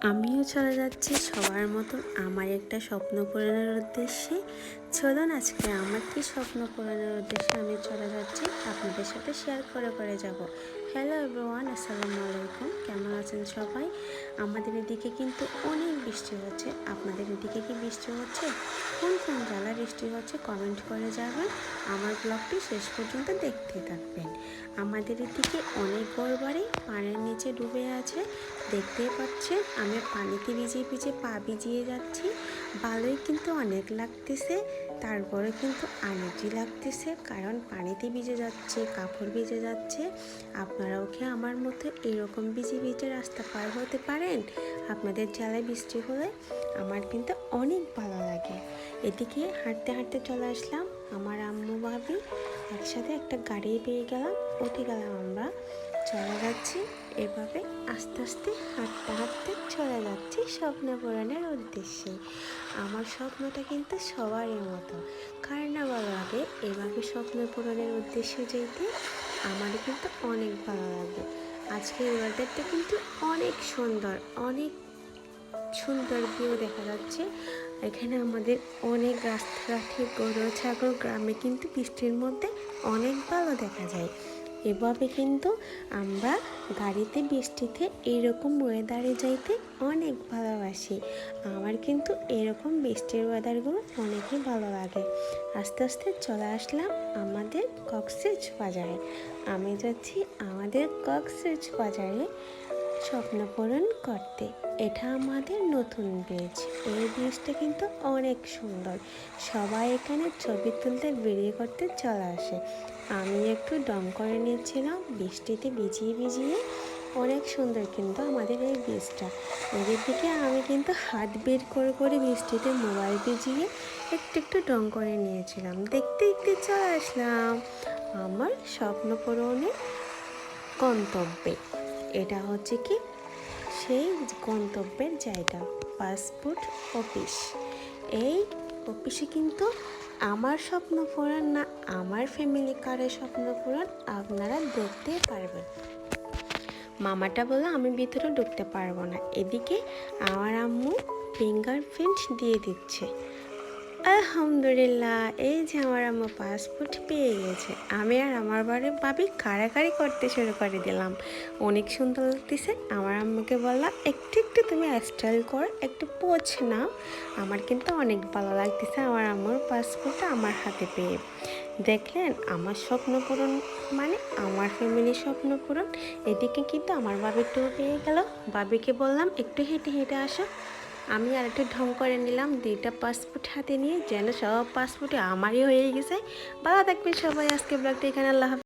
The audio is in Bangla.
আমিও চলে যাচ্ছি সবার মতন আমার একটা স্বপ্ন পূরণের উদ্দেশ্যে। চলুন আজকে আমার কি স্বপ্ন পূরণের উদ্দেশ্যে আমি চলে যাচ্ছি আপনাদের সাথে শেয়ার করে যাব। হ্যালো এভরিওয়ান, আসসালামু আলাইকুম। কেমন আছেন সবাই? আমাদের এদিকে কিন্তু অনেক বৃষ্টি হচ্ছে। আপনাদের এদিকে কি বৃষ্টি হচ্ছে? কোন কোন জেলায় বৃষ্টি হচ্ছে কমেন্ট করে যাবেন। আমার ব্লগটি শেষ পর্যন্ত দেখতে থাকবেন। আমাদের এদিকে অনেক ঘরবাড়ি পানির নিচে ডুবে আছে, দেখতেই পাচ্ছেন। আমি পানিতে ভিজে পা ভিজিয়ে যাচ্ছি। ভালোই কিন্তু অনেক লাগতেছে, তারপরে কিন্তু আনজি লাগতেছে, কারণ পানিতে ভিজে যাচ্ছে, কাপড় ভিজে যাচ্ছে। আপনারাও কি আমার মতো এরকম ভিজে রাস্তা পার হতে পারেন? আপনাদের জেলায় বৃষ্টি হলে আমার কিন্তু অনেক ভালো লাগে। এদিকে হাঁটতে হাঁটতে চলে আসলাম। আমার আম্মু ভাবি একসাথে একটা গাড়ি পেয়ে গেলাম, উঠে গেলাম। আমরা চলে যাচ্ছি এভাবে আস্তে আস্তে হাঁটতে হাঁটতে চলে যাচ্ছি স্বপ্ন পূরণের উদ্দেশ্যে। আমার স্বপ্নটা কিন্তু সবারই মতো, কার না ভালো লাগে এভাবে স্বপ্ন পূরণের উদ্দেশ্যে যেতে। আমারও কিন্তু অনেক ভালো লাগে। আজকের ওয়েদারটা কিন্তু অনেক সুন্দর, অনেক সুন্দর ভিউ দেখা যাচ্ছে। এখানে আমাদের অনেক রাস্তাঘাটে গরু ছাগল গ্রামে কিন্তু বৃষ্টির মধ্যে অনেক ভালো দেখা যায়। এভাবে কিন্তু আমরা গাড়িতে বৃষ্টিতে এইরকম ওয়েদারে যাইতে অনেক ভালোবাসি। আমার কিন্তু এরকম বৃষ্টির ওয়েদারগুলো অনেকই ভালো লাগে। আস্তে আস্তে চলে আসলাম আমাদের কক্সবাজারে। আমি যাচ্ছি আমাদের কক্সবাজারে স্বপ্ন পূরণ করতে। এটা আমাদের নতুন ব্রিজ। এই ব্রিজটা কিন্তু অনেক সুন্দর। সবাই এখানে ছবি তুলতে ভিডিও করতে চলে আসে। আমি একটু ডং করে নিয়েছিলাম বৃষ্টিতে ভিজিয়ে। অনেক সুন্দর কিন্তু আমাদের এই ব্রিজটা। এদের দিকে আমি কিন্তু হাত বের করে বৃষ্টিতে মোবাইল ভিজিয়ে একটু ডং করে নিয়েছিলাম। দেখতে দেখতে চলে আসলাম আমার স্বপ্ন পূরণের গন্তব্যে। এটা হচ্ছে কি সেই গন্তব্যের জায়গা, পাসপোর্ট অফিস। এই অফিসে কিন্তু আমার স্বপ্ন পূরণ না আমার ফ্যামিলি কারের স্বপ্ন পূরণ আপনারা দেখতে পারবেন। মামাটা বলে আমি ভিতরে ঢুকতে পারবো না। এদিকে আমার আম্মু ফিঙ্গারপ্রিন্ট দিয়ে দিচ্ছে। আলহামদুলিল্লাহ, এই যে আমার আম্মু পাসপোর্ট পেয়ে গেছে। আমি আর আমার বাড়ির ভাবি কাড়াকাড়ি করতে শুরু করে দিলাম। অনেক সুন্দর লাগতেছে। আমার আম্মুকে বললাম একটু তুমি স্টাইল করো, একটু পোজ নাও। আমার কিন্তু অনেক ভালো লাগতেছে আমার আম্মুর পাসপোর্টটা আমার হাতে পেয়ে। দেখলেন আমার স্বপ্ন পূরণ মানে আমার ফ্যামিলির স্বপ্ন পূরণ। এদিকে কিন্তু আমার ভাবিরটাও পেয়ে গেল। ভাবিকে বললাম একটু হেঁটে আসো। আমি আর একটু ঢং করে নিলাম, 2টা পাসপোর্ট হাতে নিয়ে, যেন সব পাসপোর্টে আমারই হয়ে গেছে। ভালো থাকবেন সবাই। আজকে ব্লগটা এখানে, আল্লাহ হাফেজ।